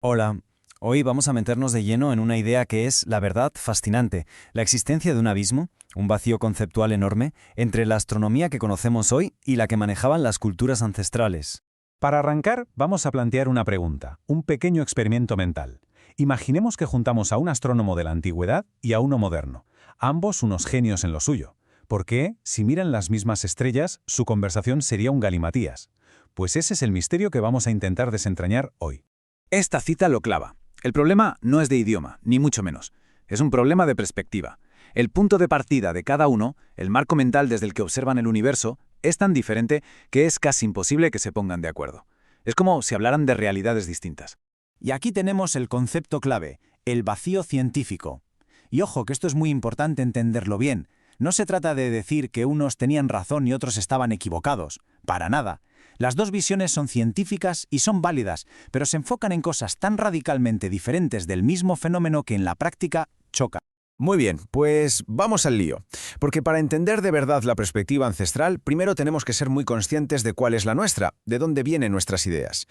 Hola, hoy vamos a meternos de lleno en una idea que es, la verdad, fascinante, la existencia de un abismo, un vacío conceptual enorme, entre la astronomía que conocemos hoy y la que manejaban las culturas ancestrales. Para arrancar, vamos a plantear una pregunta, un pequeño experimento mental. Imaginemos que juntamos a un astrónomo de la antigüedad y a uno moderno, ambos unos genios en lo suyo. ¿Por qué, si miran las mismas estrellas, su conversación sería un galimatías? Pues ese es el misterio que vamos a intentar desentrañar hoy. Esta cita lo clava. El problema no es de idioma, ni mucho menos. Es un problema de perspectiva. El punto de partida de cada uno, el marco mental desde el que observan el universo, es tan diferente que es casi imposible que se pongan de acuerdo. Es como si hablaran de realidades distintas. Y aquí tenemos el concepto clave, el vacío científico. Y ojo, que esto es muy importante entenderlo bien. No se trata de decir que unos tenían razón y otros estaban equivocados. Para nada. Las dos visiones son científicas y son válidas, pero se enfocan en cosas tan radicalmente diferentes del mismo fenómeno que en la práctica chocan. Muy bien, pues vamos al lío. Porque para entender de verdad la perspectiva ancestral, primero tenemos que ser muy conscientes de cuál es la nuestra, de dónde vienen nuestras ideas.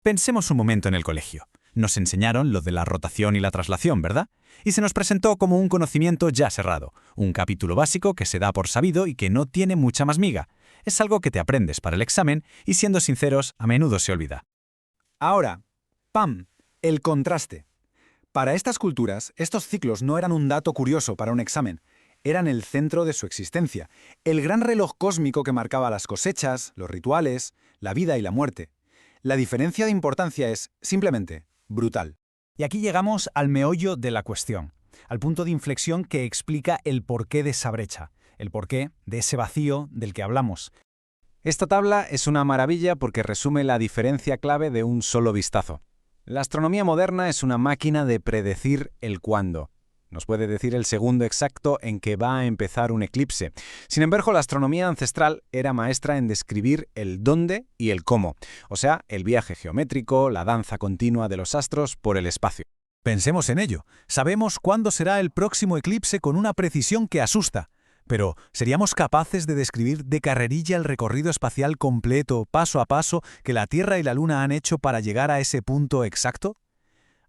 Pensemos un momento en el colegio. Nos enseñaron lo de la rotación y la traslación, ¿verdad? Y se nos presentó como un conocimiento ya cerrado, un capítulo básico que se da por sabido y que no tiene mucha más miga. Es algo que te aprendes para el examen y, siendo sinceros, a menudo se olvida. Ahora, ¡pam!, el contraste. Para estas culturas, estos ciclos no eran un dato curioso para un examen, eran el centro de su existencia, el gran reloj cósmico que marcaba las cosechas, los rituales, la vida y la muerte. La diferencia de importancia es, simplemente, brutal. Y aquí llegamos al meollo de la cuestión, al punto de inflexión que explica el porqué de esa brecha, el porqué de ese vacío del que hablamos. Esta tabla es una maravilla porque resume la diferencia clave de un solo vistazo. La astronomía moderna es una máquina de predecir el cuándo. Nos puede decir el segundo exacto en que va a empezar un eclipse. Sin embargo, la astronomía ancestral era maestra en describir el dónde y el cómo, o sea, el viaje geométrico, la danza continua de los astros por el espacio. Pensemos en ello. Sabemos cuándo será el próximo eclipse con una precisión que asusta. Pero, ¿seríamos capaces de describir de carrerilla el recorrido espacial completo, paso a paso, que la Tierra y la Luna han hecho para llegar a ese punto exacto?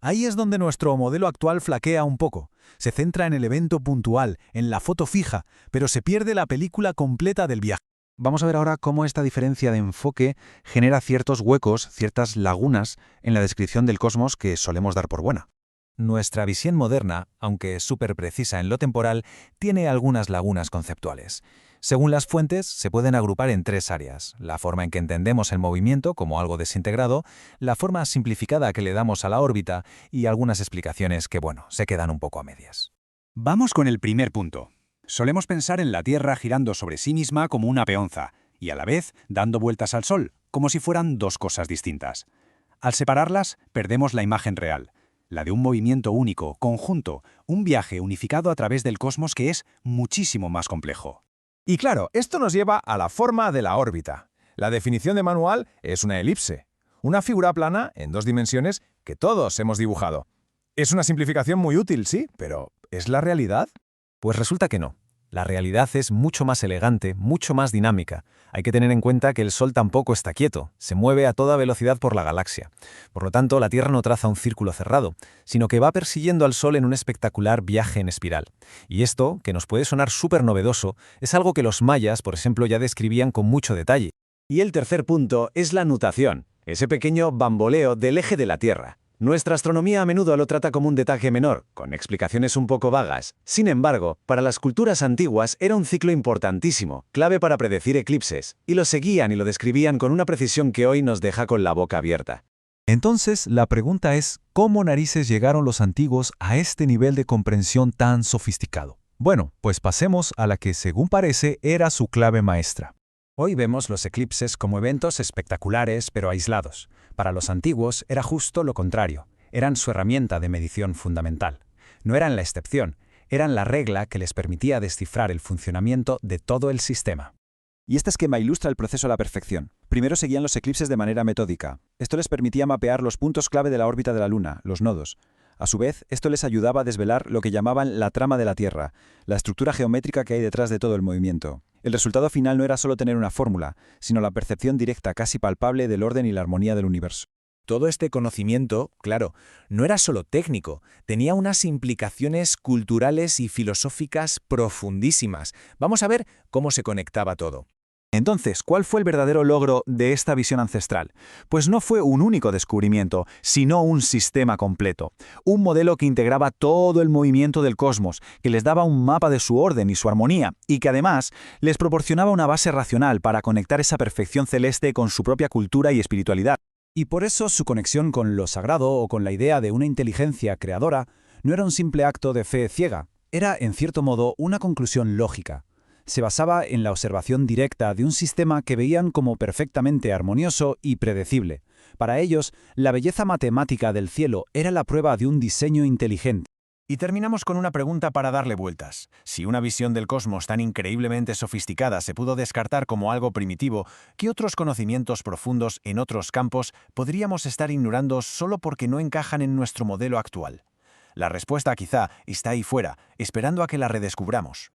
Ahí es donde nuestro modelo actual flaquea un poco. Se centra en el evento puntual, en la foto fija, pero se pierde la película completa del viaje. Vamos a ver ahora cómo esta diferencia de enfoque genera ciertos huecos, ciertas lagunas en la descripción del cosmos que solemos dar por buena. Nuestra visión moderna, aunque súper precisa en lo temporal, tiene algunas lagunas conceptuales. Según las fuentes, se pueden agrupar en tres áreas: la forma en que entendemos el movimiento como algo desintegrado, la forma simplificada que le damos a la órbita y algunas explicaciones que, se quedan un poco a medias. Vamos con el primer punto. Solemos pensar en la Tierra girando sobre sí misma como una peonza, y a la vez dando vueltas al Sol, como si fueran dos cosas distintas. Al separarlas, perdemos la imagen real, la de un movimiento único, conjunto, un viaje unificado a través del cosmos que es muchísimo más complejo. Y claro, esto nos lleva a la forma de la órbita. La definición de manual es una elipse, una figura plana en dos dimensiones que todos hemos dibujado. Es una simplificación muy útil, sí, pero ¿es la realidad? Pues resulta que no. La realidad es mucho más elegante, mucho más dinámica. Hay que tener en cuenta que el Sol tampoco está quieto, se mueve a toda velocidad por la galaxia. Por lo tanto, la Tierra no traza un círculo cerrado, sino que va persiguiendo al Sol en un espectacular viaje en espiral. Y esto, que nos puede sonar súper novedoso, es algo que los mayas, por ejemplo, ya describían con mucho detalle. Y el tercer punto es la nutación, ese pequeño bamboleo del eje de la Tierra. Nuestra astronomía a menudo lo trata como un detalle menor, con explicaciones un poco vagas. Sin embargo, para las culturas antiguas era un ciclo importantísimo, clave para predecir eclipses, y lo seguían y lo describían con una precisión que hoy nos deja con la boca abierta. Entonces, la pregunta es, ¿cómo narices llegaron los antiguos a este nivel de comprensión tan sofisticado? Bueno, pues pasemos a la que, según parece, era su clave maestra. Hoy vemos los eclipses como eventos espectaculares pero aislados. Para los antiguos era justo lo contrario. Eran su herramienta de medición fundamental. No eran la excepción, eran la regla que les permitía descifrar el funcionamiento de todo el sistema. Y este esquema ilustra el proceso a la perfección. Primero seguían los eclipses de manera metódica. Esto les permitía mapear los puntos clave de la órbita de la Luna, los nodos. A su vez, esto les ayudaba a desvelar lo que llamaban la trama de la Tierra, la estructura geométrica que hay detrás de todo el movimiento. El resultado final no era solo tener una fórmula, sino la percepción directa, casi palpable, del orden y la armonía del universo. Todo este conocimiento, claro, no era solo técnico, tenía unas implicaciones culturales y filosóficas profundísimas. Vamos a ver cómo se conectaba todo. Entonces, ¿cuál fue el verdadero logro de esta visión ancestral? Pues no fue un único descubrimiento, sino un sistema completo. Un modelo que integraba todo el movimiento del cosmos, que les daba un mapa de su orden y su armonía, y que además les proporcionaba una base racional para conectar esa perfección celeste con su propia cultura y espiritualidad. Y por eso su conexión con lo sagrado o con la idea de una inteligencia creadora no era un simple acto de fe ciega, era, en cierto modo, una conclusión lógica. Se basaba en la observación directa de un sistema que veían como perfectamente armonioso y predecible. Para ellos, la belleza matemática del cielo era la prueba de un diseño inteligente. Y terminamos con una pregunta para darle vueltas. Si una visión del cosmos tan increíblemente sofisticada se pudo descartar como algo primitivo, ¿qué otros conocimientos profundos en otros campos podríamos estar ignorando solo porque no encajan en nuestro modelo actual? La respuesta quizá está ahí fuera, esperando a que la redescubramos.